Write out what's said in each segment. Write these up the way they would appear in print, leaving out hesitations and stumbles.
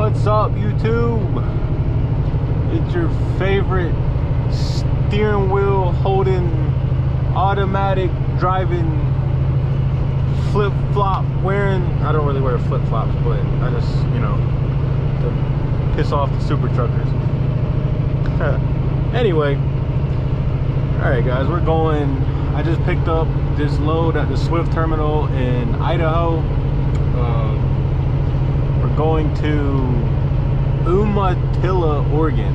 What's up, YouTube? It's your favorite steering wheel holding, automatic driving, flip-flop wearing. I don't really wear flip-flops, but I just, you know, to piss off the super truckers. Anyway, all right, guys, we're going. I just picked up this load at the Swift terminal in Idaho. We're going to Umatilla, Oregon,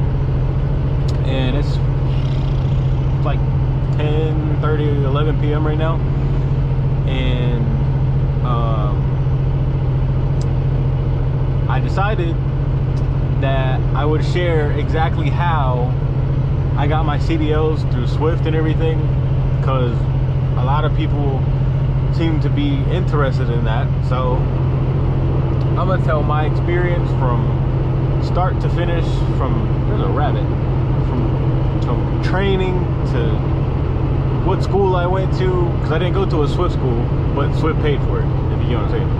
and it's like 10:30, 11 p.m. right now, and I decided that I would share exactly how I got my CDLs through Swift and everything, because a lot of people seem to be interested in that. So I'm gonna tell my experience from start to finish, there's a rabbit, from training to what school I went to, because I didn't go to a Swift school, but Swift paid for it, if you know what I'm saying.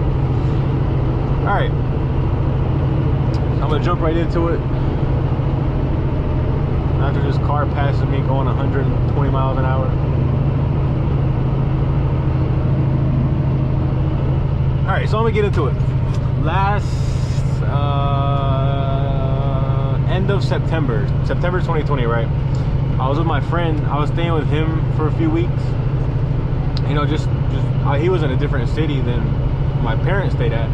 All right, I'm gonna jump right into it. After this car passes me going 120 miles an hour. All right, so I'm gonna get into it. Last end of September 2020, right? I was with my friend. I was staying with him for a few weeks. You know, just he was in a different city than my parents stayed at.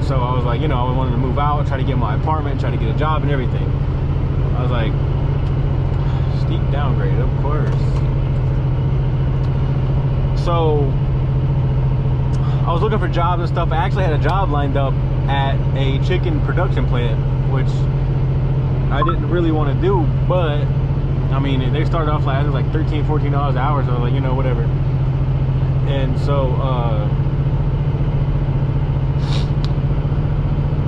So I was like, you know, I wanted to move out, try to get my apartment, try to get a job and everything. I was like, steep downgrade, of course. So I was looking for jobs and stuff. I actually had a job lined up at a chicken production plant, which I didn't really want to do, but I mean, they started off like, I think like $13-14 an hour, so I was like, you know, whatever. And so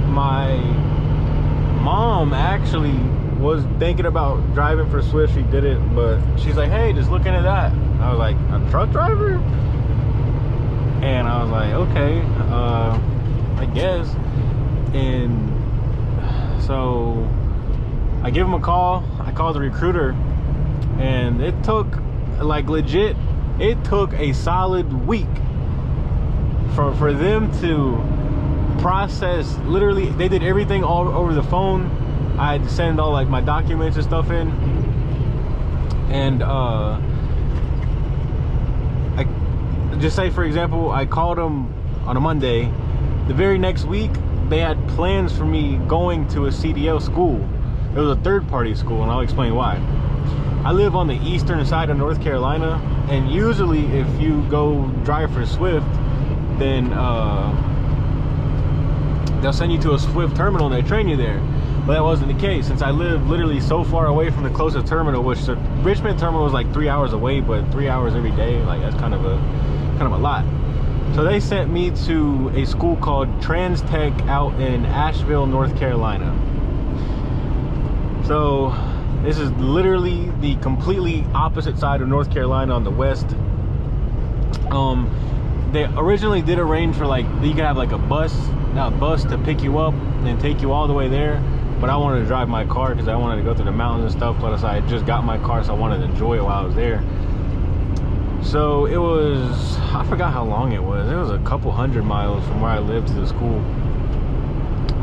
my mom actually was thinking about driving for Swift. She didn't, but she's like, hey, just look into that. I was like, a truck driver? And I was like, okay, I guess. And so I give him a call. I called the recruiter, and it took, like, legit, it took a solid week for them to process. Literally, they did everything all over the phone. I had to send all like my documents and stuff in, and I just say, for example, I called them on a Monday. The very next week, they had plans for me going to a CDL school. It was a third-party school, and I'll explain why. I live on the eastern side of North Carolina, and usually if you go drive for Swift, then they'll send you to a Swift terminal and they train you there. But that wasn't the case, since I live literally so far away from the closest terminal, which the Richmond terminal is like 3 hours away, but 3 hours every day, like, that's kind of a lot. So they sent me to a school called Trans Tech out in Asheville, North Carolina. So this is literally the completely opposite side of North Carolina on the west. They originally did arrange for, like, you could have like a bus to pick you up and take you all the way there. But I wanted to drive my car because I wanted to go through the mountains and stuff. Plus, I had just got my car, so I wanted to enjoy it while I was there. So it was, I forgot how long it was. It was a couple hundred miles from where I lived to the school.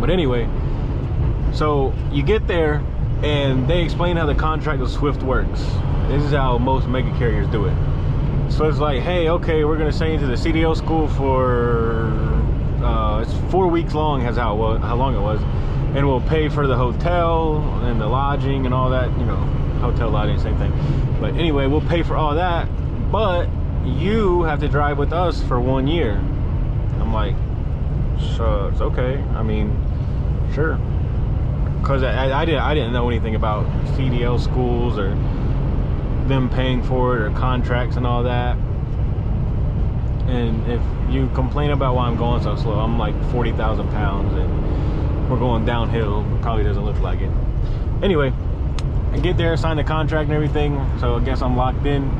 But anyway, so you get there, and they explain how the contract with Swift works. This is how most mega carriers do it. So it's like, hey, okay, we're going to send you to the CDL school for, it's 4 weeks long, how long it was. And we'll pay for the hotel and the lodging and all that, you know, hotel, lodging, same thing. But anyway, we'll pay for all that, but you have to drive with us for 1 year. I'm like, so it's okay. I mean, sure. Because I didn't know anything about CDL schools or them paying for it or contracts and all that. And if you complain about why I'm going so slow, I'm like 40,000 pounds and we're going downhill. Probably doesn't look like it. Anyway, I get there, sign the contract and everything, so I guess I'm locked in.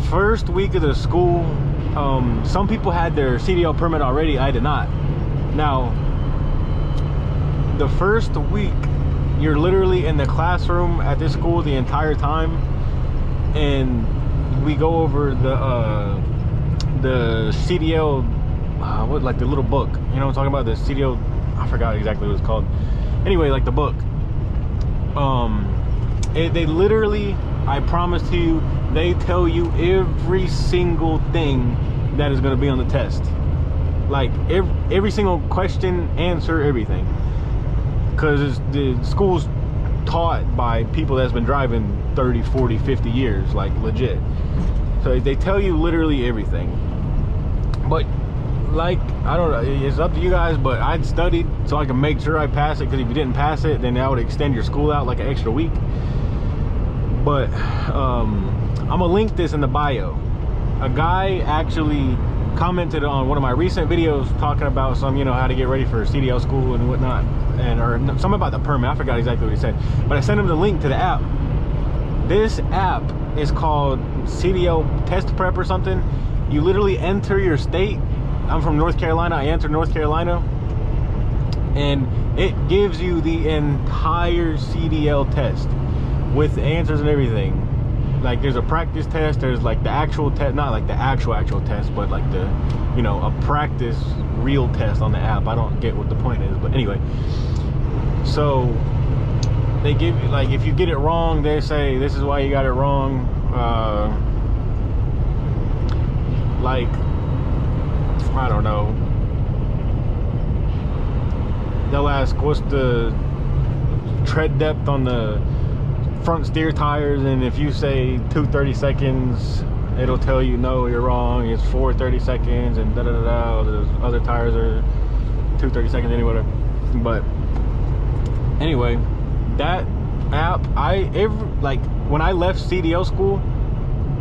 First week of the school, some people had their CDL permit already. I did not. Now, the first week, you're literally in the classroom at this school the entire time, and we go over the CDL, what, like the little book, you know what I'm talking about, the CDL, I forgot exactly what it's called. Anyway, like the book. They literally, I promise to you, they tell you every single thing that is going to be on the test. Like every single question, answer, everything. Because the school's taught by people that's been driving 30, 40, 50 years, like legit. So they tell you literally everything. But like, I don't know, it's up to you guys, but I'd studied so I can make sure I pass it, because if you didn't pass it, then that would extend your school out like an extra week. But I'm gonna link this in the bio. A guy actually commented on one of my recent videos talking about some, you know, how to get ready for CDL school and whatnot, and or something about the permit. I forgot exactly what he said, but I sent him the link to the app. This app is called CDL Test Prep or something. You literally enter your state. I'm from North Carolina. I entered North Carolina, and it gives you the entire CDL test with answers and everything. Like, there's a practice test, there's like the actual test, not like the actual test, but like the, you know, a practice real test on the app. I don't get what the point is, but anyway. So they give you, like, if you get it wrong, they say this is why you got it wrong. Like, I don't know, they'll ask what's the tread depth on the front steer tires, and if you say 230 seconds, it'll tell you no, you're wrong, it's 430 seconds, and da da da da. The other tires are 230 seconds anyway. But anyway, that app, like when I left CDL school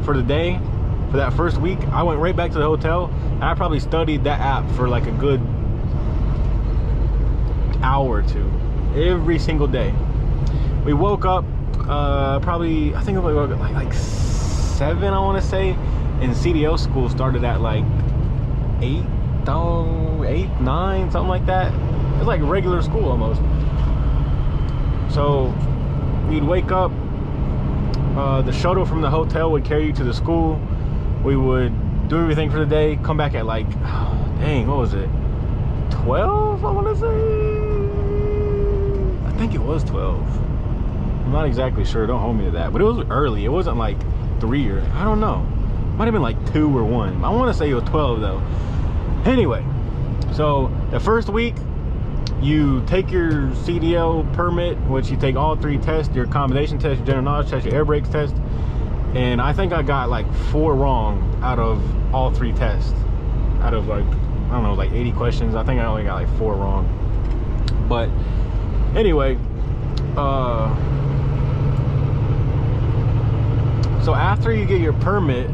for the day, for that first week, I went right back to the hotel, and I probably studied that app for like a good hour or two every single day. We woke up probably, I think it was like 7, I want to say, and CDL school started at like 8, 9, something like that. It's like regular school almost. So we'd wake up, the shuttle from the hotel would carry you to the school. We would do everything for the day, come back at like, dang, what was it, 12, I want to say? I think it was 12. I'm not exactly sure, don't hold me to that, but it was early. It wasn't like 3 or, I don't know, might have been like 2 or 1. I want to say it was 12 though. Anyway, so the first week, you take your CDL permit, which you take all 3 tests, your combination test, your general knowledge test, your air brakes test, and I think I got like 4 wrong out of all 3 tests. Out of like, I don't know, like 80 questions, I think I only got like 4 wrong. But anyway, so after you get your permit,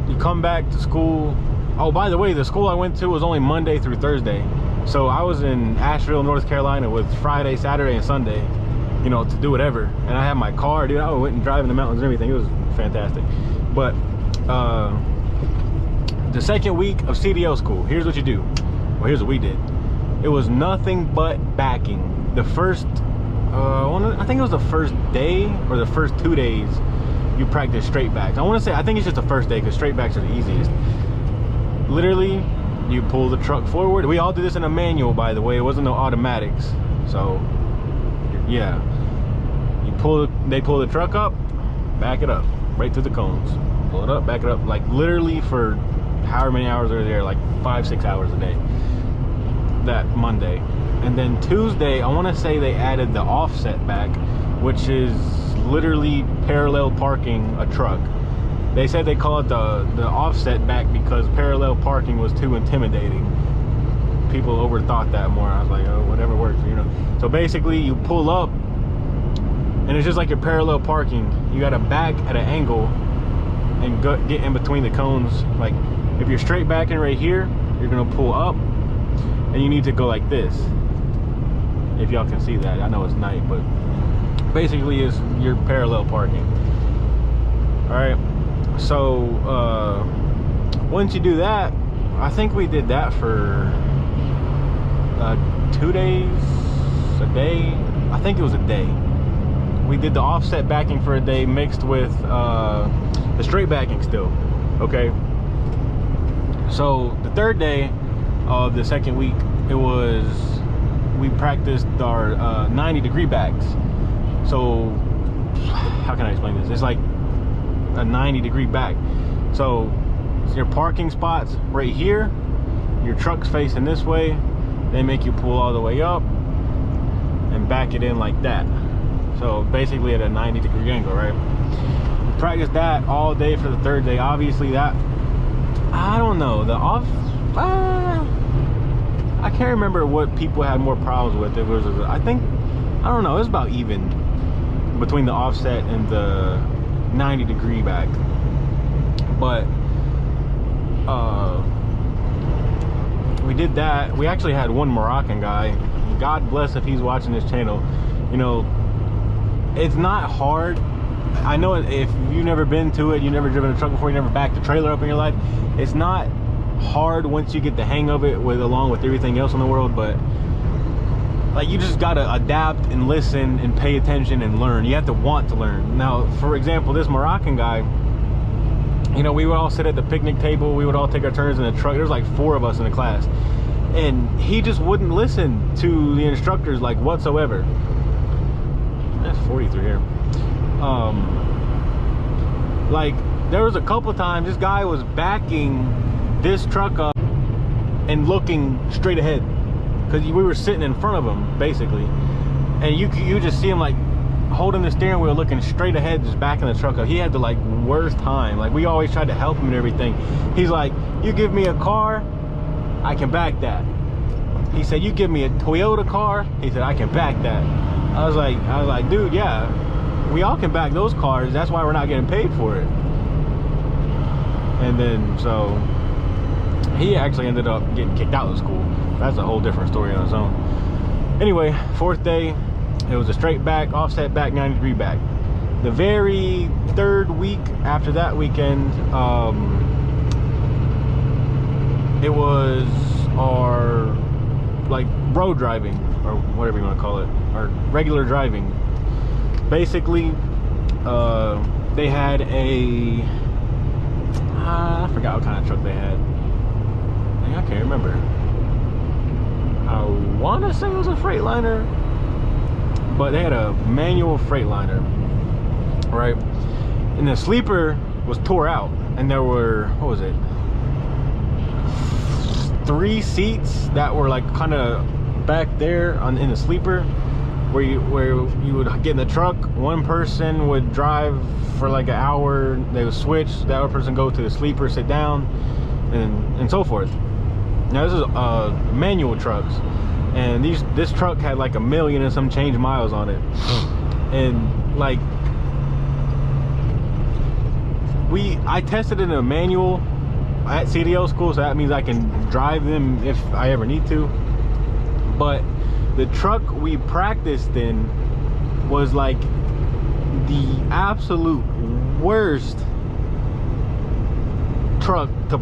you come back to school. Oh, by the way, the school I went to was only Monday through Thursday. So I was in Asheville, North Carolina with Friday, Saturday, and Sunday, you know, to do whatever. And I had my car, dude. I went and drive in the mountains and everything. It was fantastic. But the second week of CDL school, here's what you do. Well, here's what we did. It was nothing but backing. The first, I think it was the first day or the first 2 days, you practice straight backs. I want to say, I think it's just the first day, because straight backs are the easiest. Literally, you pull the truck forward. We all do this in a manual, by the way. It wasn't no automatics. So yeah, they pull the truck up, back it up right through the cones, pull it up, back it up, like literally for however many hours are there, like 5-6 hours a day, that Monday. And then Tuesday, I want to say they added the offset back, which is literally parallel parking a truck. They said they call it the offset back because parallel parking was too intimidating. People overthought that more. I was like, oh, whatever works, you know. So basically, you pull up, and it's just like your parallel parking. You got to back at an angle and get in between the cones. Like, if you're straight backing right here, you're gonna pull up, and you need to go like this. If y'all can see that, I know it's night, but basically, it's your parallel parking. All right. So once you do that, I think we did that for 2 days, a day. I think it was a day. We did the offset backing for a day mixed with the straight backing still. Okay. So the third day of the second week, we practiced our 90-degree backs. So how can I explain this? It's like a 90-degree back. So your parking spots right here, your truck's facing this way, they make you pull all the way up and back it in like that. So basically at a 90-degree angle, right? We practiced that all day for the third day. Obviously that, I don't know, I can't remember what people had more problems with. It was, I don't know, it was about even between the offset and the 90-degree back. But we did that. We actually had one Moroccan guy, God bless if he's watching this channel. You know, it's not hard. I know if you've never been to it, you've never driven a truck before, you never backed a trailer up in your life, it's not hard once you get the hang of it, along with everything else in the world. But like, you just gotta adapt and listen and pay attention and learn. You have to want to learn. Now, for example, this Moroccan guy, you know, we would all sit at the picnic table, we would all take our turns in the truck. There's like 4 of us in the class, and he just wouldn't listen to the instructors like whatsoever. That's 43 here. Like, there was a couple times this guy was backing this truck up and looking straight ahead, because we were sitting in front of him basically, and you just see him like holding the steering wheel, looking straight ahead, just backing the truck up. He had the like worst time. Like, we always tried to help him and everything. He's like, you give me a car, I can back that. He said, you give me a Toyota car, he said, I can back that. I was like, dude, yeah, we all can back those cars. That's why we're not getting paid for it. And then, so he actually ended up getting kicked out of school. That's a whole different story on its own. Anyway, 4th day, it was a straight back, offset back, 90-degree back. The very 3rd week after that weekend, it was our like road driving, or whatever you want to call it, or regular driving. Basically, they had a, I forgot what kind of truck they had. I can't remember. I want to say it was a Freightliner, but they had a manual Freightliner, right? And the sleeper was tore out, and there were, what was it, 3 seats that were like kind of back there in the sleeper, where you would get in the truck. One person would drive for like an hour, they would switch, the other person go to the sleeper, sit down, and so forth. Now this is manual trucks, and this truck had like 1 million and some change miles on it. And like, I tested in a manual at CDL school, so that means I can drive them if I ever need to. But the truck we practiced in was like the absolute worst truck to,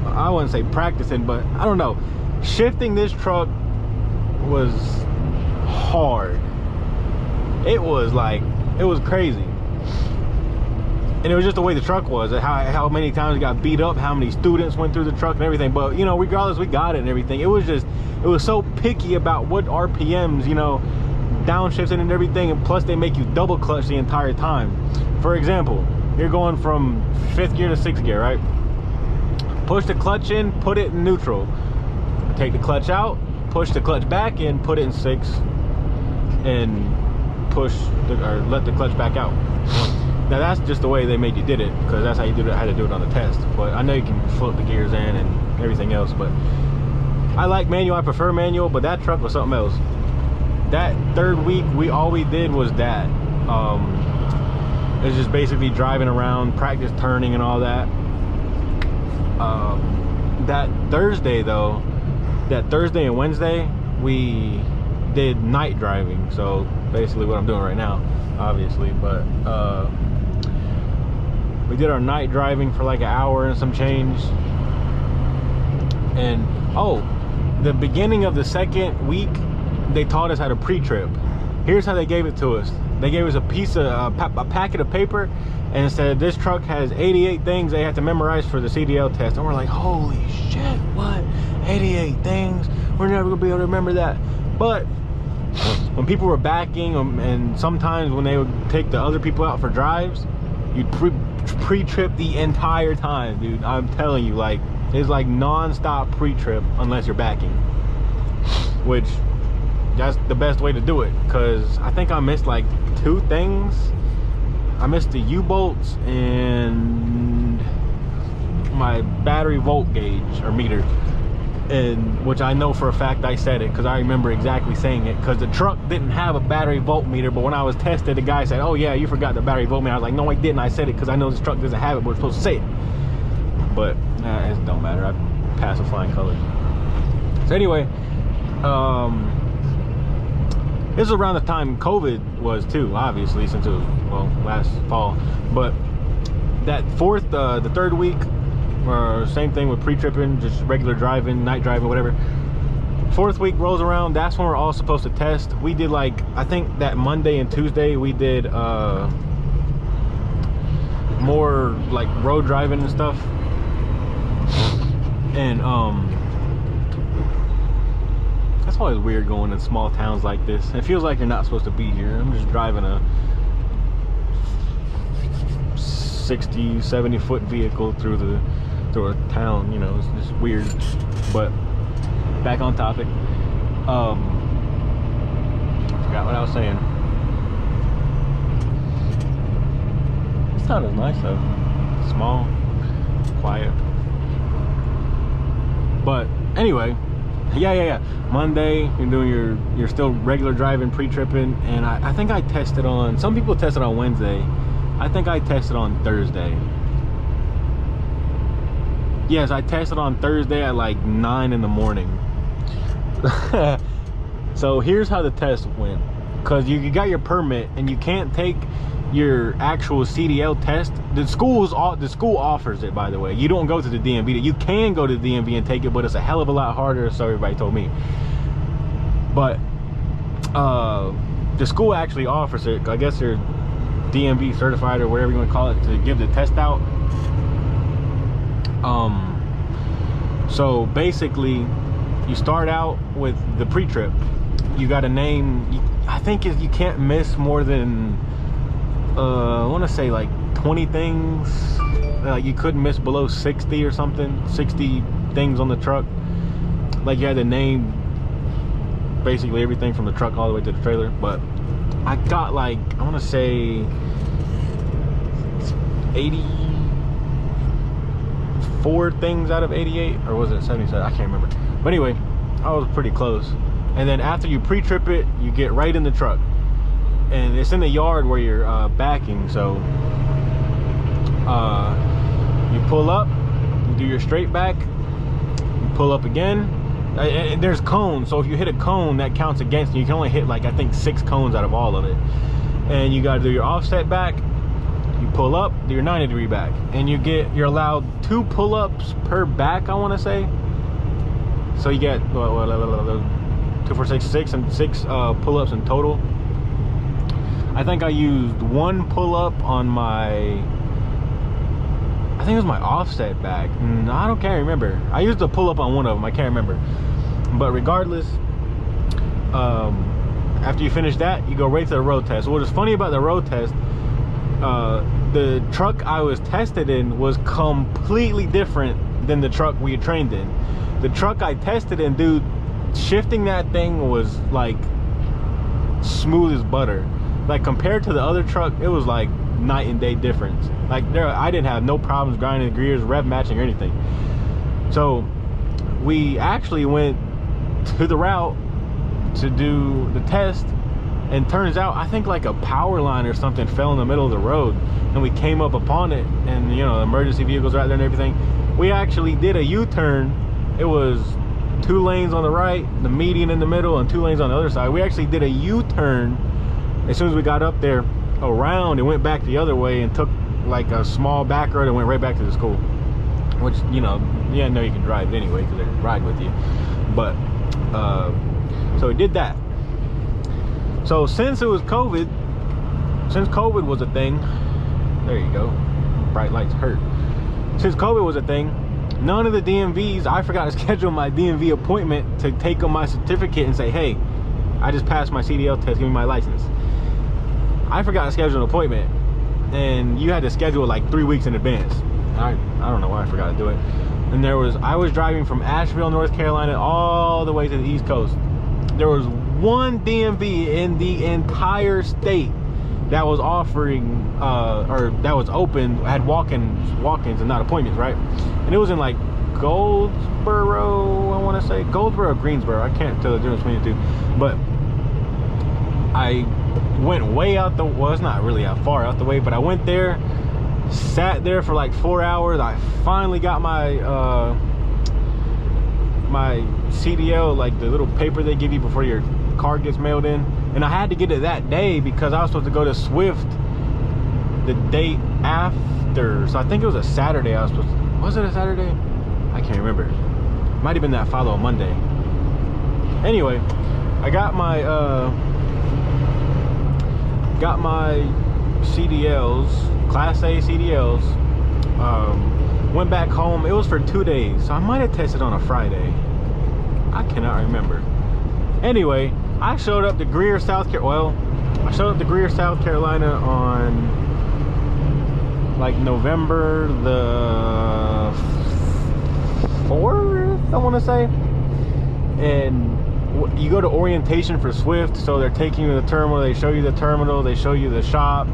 I wouldn't say practicing, but I don't know, shifting this truck was hard. It was like, it was crazy. And it was just the way the truck was, how many times it got beat up, how many students went through the truck and everything. But you know, regardless, we got it and everything. It was so picky about what RPMs, you know, downshifting and everything, and plus they make you double clutch the entire time. For example, you're going from 5th gear to 6th gear, right? Push the clutch in, put it in neutral. Take the clutch out, push the clutch back in, put it in 6, and let the clutch back out. Now that's just the way they made you did it, because that's how you had to do it on the test. But I know you can flip the gears in and everything else, but I like manual, I prefer manual, but that truck was something else. That 3rd week, all we did was that. It was just basically driving around, practice turning and all that. That Thursday though, that Thursday and Wednesday, we did night driving. So basically what I'm doing right now, obviously, but we did our night driving for like an hour and some change. And oh, the beginning of the second week, they taught us how to pre-trip. Here's how they gave it to us. They gave us a piece of a packet of paper and said this truck has 88 things they had to memorize for the CDL test. And we're like, holy shit, what? 88 things? We're never gonna be able to remember that. But when people were backing and sometimes when they would take the other people out for drives, you'd pre-trip the entire time, dude. I'm telling you, like, it's like non-stop pre-trip unless you're backing, which that's the best way to do it, because I think I missed like 2 things. I missed the U-bolts and my battery volt gauge or meter, and which I know for a fact I said it because I remember exactly saying it, because the truck didn't have a battery voltmeter, but when I was tested, the guy said, oh yeah, you forgot the battery voltmeter. I was like, no I didn't, I said it because I know this truck doesn't have it, but we're supposed to say it. But it don't matter, I passed with flying colors. So anyway, this is around the time COVID was too, obviously, since it was, well, last fall. But that the third week, same thing with pre-tripping, just regular driving, night driving, whatever. 4th week rolls around, that's when we're all supposed to test. We did like, I think that Monday and Tuesday, we did more like road driving and stuff. And it's always weird going in small towns like this. It feels like you're not supposed to be here. I'm just driving a 60, 70 foot vehicle through a town, you know. It's just weird. But back on topic. I forgot what I was saying. This town is nice though. Small, quiet. But anyway, yeah. Monday, you're doing you're still regular driving, pre-tripping, and I think I tested on, some people tested on Wednesday. I think I tested on Thursday. Yes, I tested on Thursday at like 9 in the morning. So here's how the test went. Because you got your permit and you can't take your actual CDL test. The school offers it, by the way. You don't go to the DMV. You can go to the DMV and take it, but it's a hell of a lot harder, so everybody told me. But the school actually offers it. I guess they're DMV certified or whatever you want to call it, to give the test out. So basically you start out with the pre-trip. You got a name, I think you can't miss more than I want to say like 20 things. Like you couldn't miss below 60 or something, 60 things on the truck. Like you had to name basically everything from the truck all the way to the trailer. But I got like, I want to say 84 things out of 88, or was it 77? I can't remember. But anyway, I was pretty close. And then after you pre-trip it, you get right in the truck, and it's in the yard where you're backing. So you pull up, you do your straight back, you pull up again, and there's cones, so if you hit a cone, that counts against you. You can only hit like, I think 6 cones out of all of it. And you got to do your offset back, you pull up, do your 90-degree back, and you're allowed 2 pull-ups per back, I want to say. So you get 2, 4, 6, 6 pull-ups in total. I think I used 1 pull-up on my, I think it was my offset back. I can't remember. I used a pull-up on one of them, I can't remember. But regardless, after you finish that, you go right to the road test. What is funny about the road test, the truck I was tested in was completely different than the truck we trained in. The truck I tested in, dude, shifting that thing was like smooth as butter. Like compared to the other truck, it was like night and day difference. Like I didn't have no problems grinding the gears, rev matching, or anything. So we actually went to the route to do the test, and turns out I think like a power line or something fell in the middle of the road, and we came up upon it, and you know, emergency vehicles right there and everything. We actually did a U-turn. It was 2 lanes on the right, the median in the middle, and 2 lanes on the other side. We actually did a U-turn as soon as we got up there, around, and went back the other way, and took like a small back road and went right back to the school. which, you know, yeah, no, you can drive it anyway because they ride with you. But so he did that. So since it was COVID, since COVID was a thing, there you go, bright lights hurt. Since COVID was a thing, none of the DMVs, I forgot to schedule my DMV appointment to take on my certificate and say, hey, I just passed my CDL test, give me my license. I forgot to schedule an appointment, and you had to schedule it like 3 weeks in advance. I don't know why I forgot to do it. And I was driving from Asheville, North Carolina, all the way to the East Coast. There was one DMV in the entire state that was offering, or that was open, had walk-ins and not appointments, right? And it was in like Goldsboro, I want to say, Goldsboro or Greensboro, I can't tell the difference between the two. But I went way out the, well, it's not really that far out the way, but I went there, sat there for like 4 hours. I finally got my my CDL, like the little paper they give you before your car gets mailed in, and I had to get it that day because I was supposed to go to Swift the day after. So I think it was a Saturday. Was it a Saturday? I can't remember. Might have been that following Monday. Anyway, I got my CDLs, Class A CDLs. Went back home. It was for 2 days, so I might have tested on a Friday. I cannot remember. Anyway, I showed up to Greer, South Carolina. Well, I showed up to Greer, South Carolina on like November the 4th, I want to say. And you go to orientation for Swift, so they're taking you to the terminal. They show you the terminal. They show you the shop,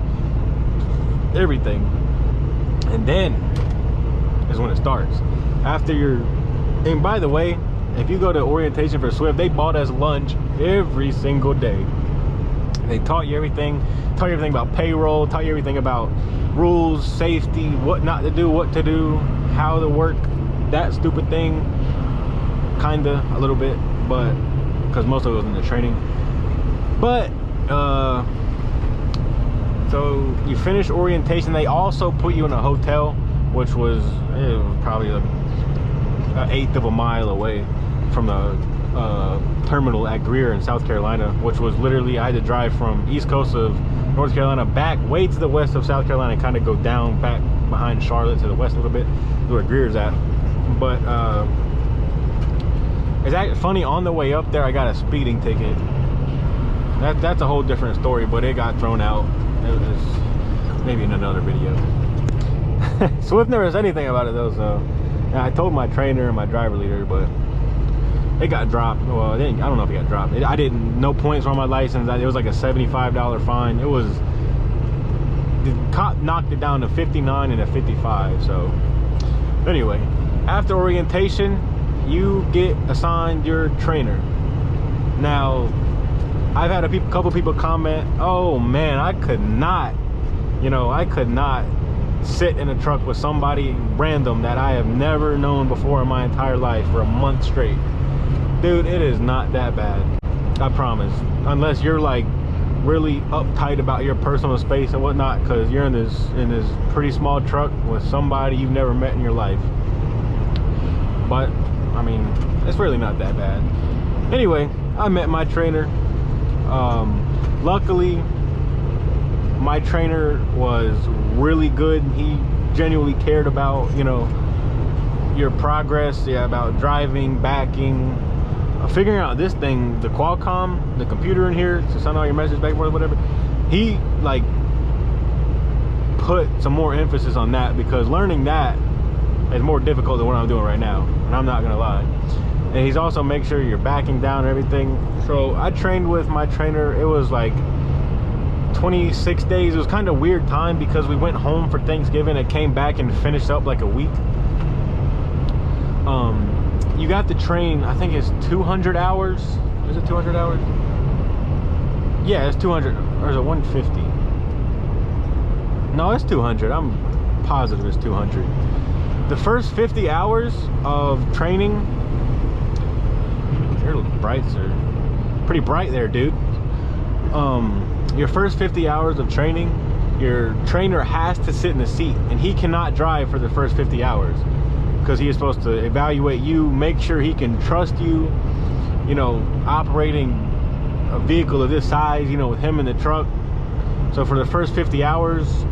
everything, and then is when it starts. After you're, and by the way, if you go to orientation for Swift, they bought us lunch every single day. They taught you everything about payroll, taught you everything about rules, safety, what not to do, what to do, how to work that stupid thing, kinda, a little bit, but because most of it was in the training. But so you finish orientation. They also put you in a hotel, which was, it was probably an 1/8 of a mile away from the terminal at Greer in South Carolina, which was literally, I had to drive from East Coast of North Carolina back way to the west of South Carolina and kind of go down back behind Charlotte to the west a little bit, where Greer's at. But it's actually funny, on the way up there I got a speeding ticket. That's a whole different story, but it got thrown out. It was maybe in another video. Swift never said anything about it though, so yeah, I told my trainer and my driver leader, but it got dropped. Well, I don't know if it got dropped. I didn't, no points on my license. It was like a $75 fine. It was, the cop knocked it down to 59 and a 55. So anyway, after orientation, you get assigned your trainer. Now, I've had a couple people comment, oh man, I could not sit in a truck with somebody random that I have never known before in my entire life for a month straight. Dude, it is not that bad, I promise. Unless you're like really uptight about your personal space and whatnot, because you're in this pretty small truck with somebody you've never met in your life. But I mean, it's really not that bad. Anyway, I met my trainer. Luckily, my trainer was really good. He genuinely cared about, you know, your progress, yeah, about driving, backing, figuring out this thing, the Qualcomm, the computer in here to send all your messages back and forth, whatever. He like put some more emphasis on that, because learning that is more difficult than what I'm doing right now, and I'm not gonna lie. And he's also make sure you're backing down and everything. So I trained with my trainer. It was like 26 days. It was kind of weird time because we went home for Thanksgiving and came back and finished up like a week. You got to train, I think it's 200 hours. Is it 200 hours? Yeah, it's 200, or is it 150? No, it's 200. I'm positive it's 200. The first 50 hours of training, your brights are pretty bright there, dude. Your first 50 hours of training, your trainer has to sit in the seat, and he cannot drive for the first 50 hours. because he is supposed to evaluate you, make sure he can trust you, you know, operating a vehicle of this size, you know, with him in the truck. So for the first 50 hours,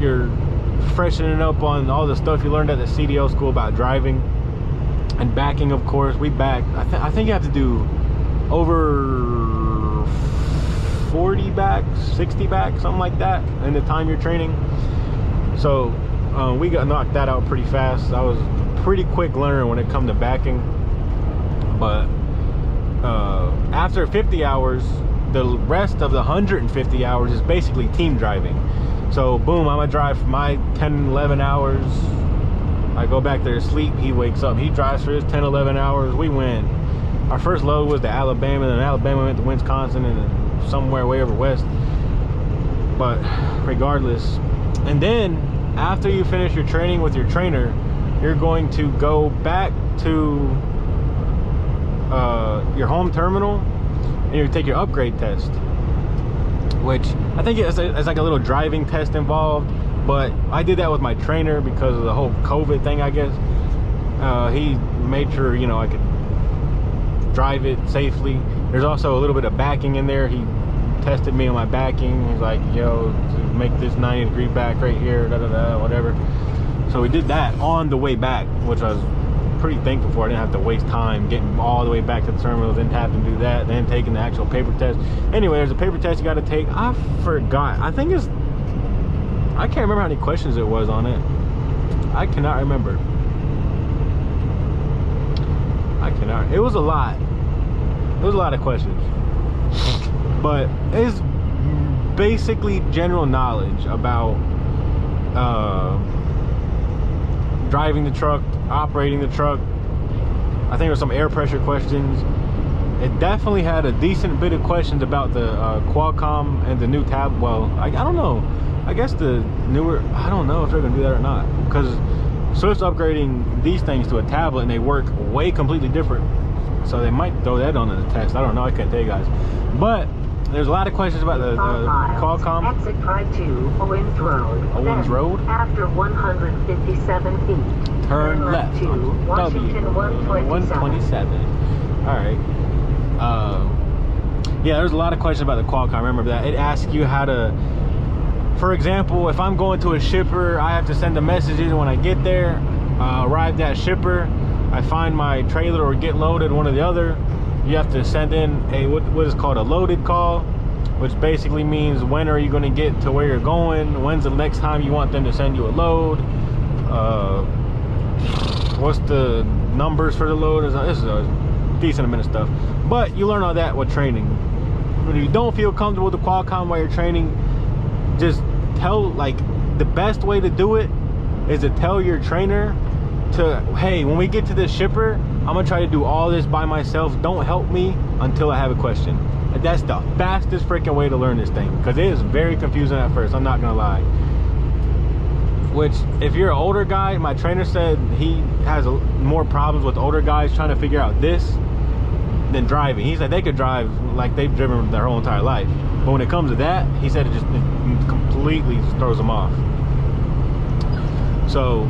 you're freshening up on all the stuff you learned at the CDL school about driving and backing. Of course, we back. I think you have to do over 40 backs, 60 backs, something like that, in the time you're training. So we got knocked that out pretty fast. I was pretty quick learner when it come to backing. But after 50 hours, the rest of the 150 hours is basically team driving. So boom, I'm gonna drive for my 10, 11 hours. I go back there to sleep, he wakes up, he drives for his 10, 11 hours. We went, our first load was to Alabama, and then Alabama went to Wisconsin, and then somewhere way over west. But regardless, and then after you finish your training with your trainer, you're going to go back to your home terminal, and you take your upgrade test, which I think it's like a little driving test involved. But I did that with my trainer because of the whole COVID thing, I guess. He made sure, you know, I could drive it safely. There's also a little bit of backing in there. He tested me on my backing. He's like, yo, to make this 90-degree back right here, whatever. So we did that on the way back, which I was pretty thankful for. I didn't have to waste time getting all the way back to the terminal, then having to do that, then taking the actual paper test. Anyway, there's a paper test you got to take. I forgot. I think it's, I can't remember how many questions it was on it. I cannot remember. It was a lot. It was a lot of questions. But it's basically general knowledge about driving the truck, operating the truck. I think there were some air pressure questions. It definitely had a decent bit of questions about the Qualcomm and the new tab. Well, I don't know. I guess the newer, I don't know if they're gonna do that or not, because Swift's upgrading these things to a tablet and they work way completely different. So they might throw that on the test. I don't know. I can't tell you guys. But there's a lot of questions about the Qualcomm. Exit 52, Owens Road. Owens Road. After 157 feet. Turn left to Washington 127. All right. Yeah, there's a lot of questions about the Qualcomm. I remember that. It asks you how to, for example, if I'm going to a shipper, I have to send a message in when I get there. Arrive at shipper, I find my trailer or get loaded, one or the other. You have to send in a what is called a loaded call, which basically means when are you going to get to where you're going, when's the next time you want them to send you a load, what's the numbers for the load. This is a decent amount of stuff, but you learn all that with training. When you don't feel comfortable with the Qualcomm while you're training, just tell, like, the best way to do it is to tell your trainer to, hey, when we get to this shipper, I'm gonna try to do all this by myself. Don't help me until I have a question. And that's the fastest freaking way to learn this thing, because it is very confusing at first, I'm not gonna lie. Which, if you're an older guy, my trainer said he has more problems with older guys trying to figure out this than driving. He said they could drive like they've driven their whole entire life, but when it comes to that, he said it completely throws them off. So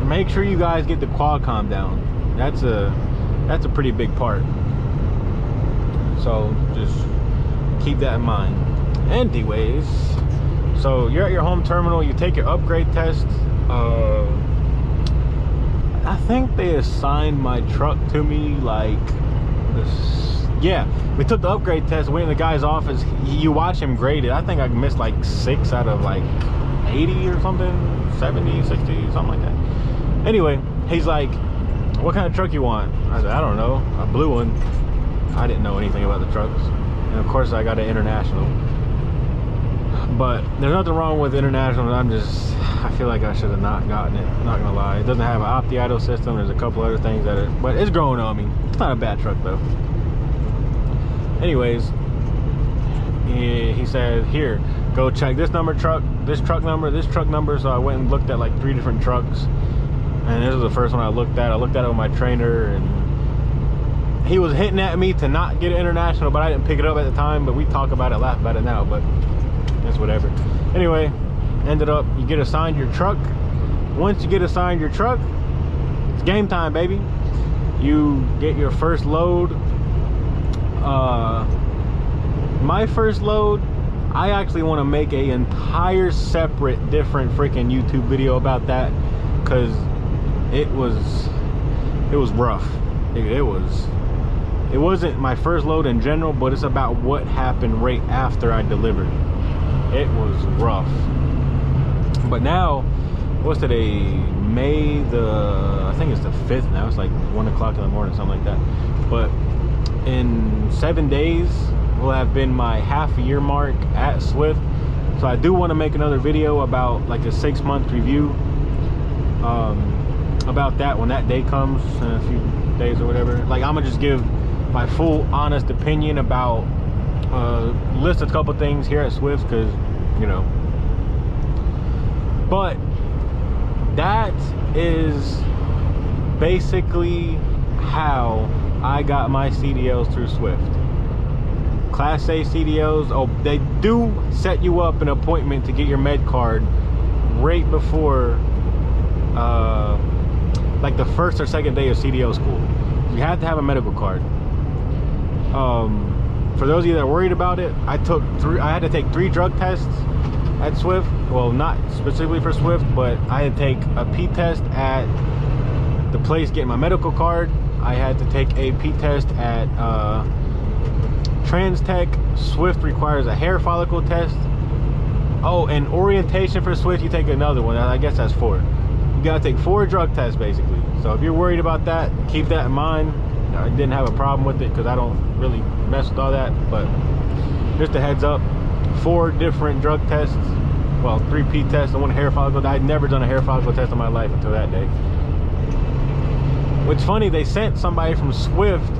make sure you guys get the Qualcomm down. That's a pretty big part. So just keep that in mind. Anyways, so you're at your home terminal, you take your upgrade test. I think they assigned my truck to me like this. Yeah, we took the upgrade test, went in the guy's office. You watch him grade it. I think I missed like 6 out of like 80 or something, 70, 60, something like that. Anyway, he's like, what kind of truck you want? I said, I don't know, a blue one. I didn't know anything about the trucks. And of course I got an International. But there's nothing wrong with International. I feel like I should have not gotten it, not gonna lie. It doesn't have an Opti-Idle system. There's a couple other things that are, but it's growing on me. It's not a bad truck though. Anyways, he said, here, go check this truck number. So I went and looked at like 3 different trucks, and this was the first one I looked at. I looked at it with my trainer, and he was hitting at me to not get it International, but I didn't pick it up at the time. But we talk about it, laugh about it now, but it's whatever. Anyway, ended up, you get assigned your truck. once you get assigned your truck, it's game time, baby. You get your first load. My first load, I actually want to make a entire separate different freaking YouTube video about that, because it was rough. It wasn't my first load in general, but it's about what happened right after I delivered. It was rough. But now, what's today? May I think it's the 5th now. It's like 1 o'clock in the morning, something like that. But in 7 days will have been my half-a-year mark at Swift. So I do want to make another video about like a 6-month review about that when that day comes in a few days or whatever. Like, I'm gonna just give my full honest opinion about list a couple things here at Swift, because you know. But that is basically how I got my CDLs through Swift. Class A CDLs, oh, they do set you up an appointment to get your med card right before like the first or second day of CDL school. You have to have a medical card. For those of you that are worried about it, I had to take 3 drug tests at Swift. Well, not specifically for Swift, but I had to take a P test at the place getting my medical card. I had to take a P test at TransTech. Swift requires a hair follicle test. Oh, and orientation for Swift, you take another one. I guess that's 4. You gotta take 4 drug tests basically. So if you're worried about that, keep that in mind. I didn't have a problem with it because I don't really mess with all that, but just a heads up, 4 different drug tests. Well, 3 P tests and 1 hair follicle. I'd never done a hair follicle test in my life until that day. What's funny, they sent somebody from Swift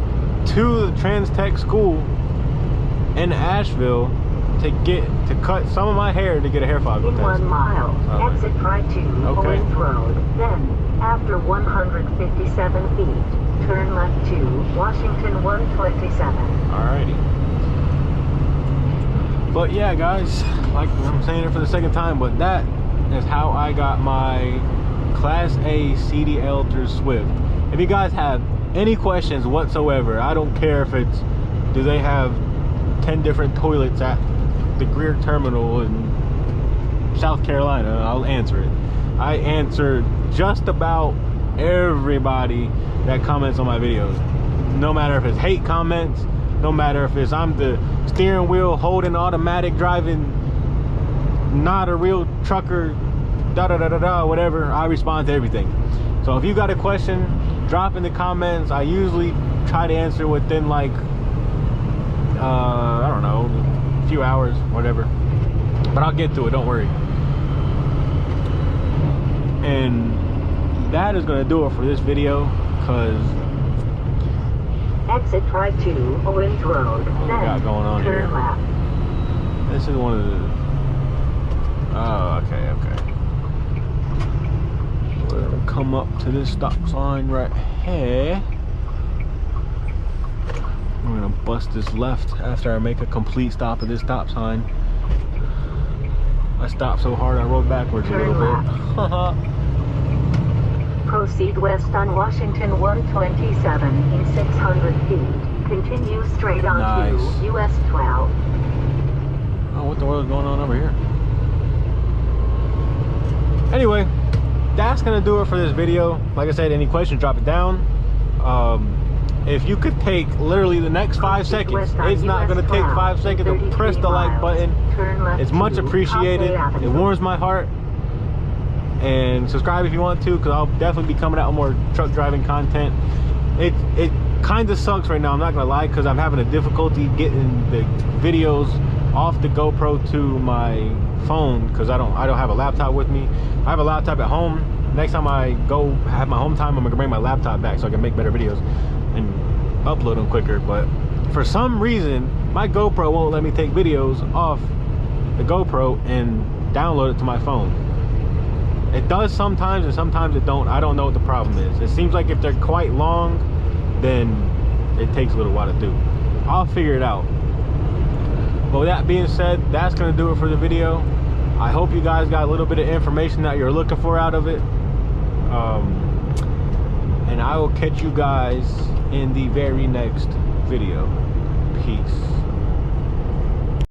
to the TransTech school in Asheville to cut some of my hair to get a hair follicle test. 1 mile, exit right to Owens Road. Then, after 157 feet, turn left to Washington 127. Alrighty. But yeah, guys, like I'm saying it for the second time, but that is how I got my Class A CDL through Swift. If you guys have any questions whatsoever, I don't care if it's, do they have 10 different toilets at the Greer Terminal in South Carolina, I'll answer it. I answer just about everybody that comments on my videos. No matter if it's hate comments, no matter if it's I'm the steering wheel holding automatic driving, not a real trucker, whatever, I respond to everything. So if you got a question, drop in the comments. I usually try to answer within like I don't know, a few hours, whatever, but I'll get to it, don't worry. And that is going to do it for this video, because exit right to Owens Road. What we got going on here? Left. This is one of the, oh, okay. We're gonna come up to this stop sign right here. I'm gonna bust this left after I make a complete stop at this stop sign. I stopped so hard I rode backwards Turn a little left. bit. Proceed west on Washington 127 in 600 feet. Continue straight on Nice. to US 12. Oh, what the world is going on over here? Anyway, that's gonna do it for this video. Like I said, any questions, drop it down. If you could take literally the next 5 seconds, it's not gonna take 5 seconds to press the like button. It's much appreciated. It warms my heart. And subscribe if you want to, because I'll definitely be coming out with more truck driving content. It kind of sucks right now, I'm not gonna lie, because I'm having a difficulty getting the videos off the GoPro to my phone, because I don't have a laptop with me. I have a laptop at home. Next time I go have my home time, I'm gonna bring my laptop back so I can make better videos and upload them quicker. But for some reason, my GoPro won't let me take videos off the GoPro and download it to my phone. It does sometimes, and sometimes it don't. I don't know what the problem is. It seems like if they're quite long, then it takes a little while to do. I'll figure it out. But with that being said, that's gonna do it for the video. I hope you guys got a little bit of information that you're looking for out of it. And I will catch you guys in the very next video. Peace.